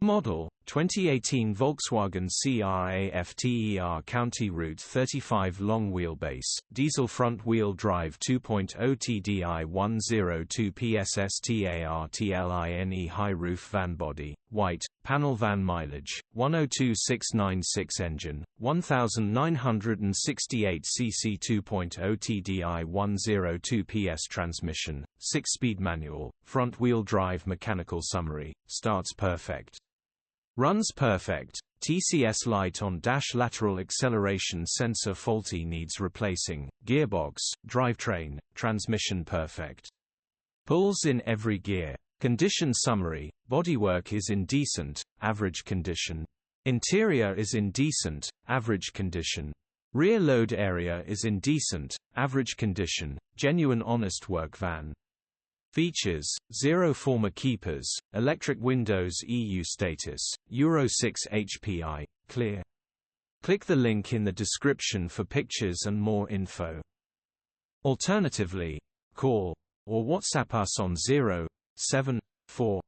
Model 2018 Volkswagen CR35 County Route 35 long wheelbase, diesel front-wheel drive 2.0 TDI 102PS Startline high roof van body, white, panel van mileage, 102,696 engine, 1968 cc 2.0 TDI 102PS transmission, 6-speed manual, front-wheel drive mechanical summary, starts perfect. Runs perfect. TCS light on dash-Lateral acceleration sensor faulty needs replacing, gearbox, drivetrain, transmission perfect. Pulls in every gear. Condition summary, bodywork is in decent, average condition. Interior is in decent, average condition. Rear load area is in decent, average condition, genuine honest work van. Features: 0 former keepers, electric windows EU status, Euro 6 HPI, clear. Click the link in the description for pictures and more info. Alternatively, call or WhatsApp us on 074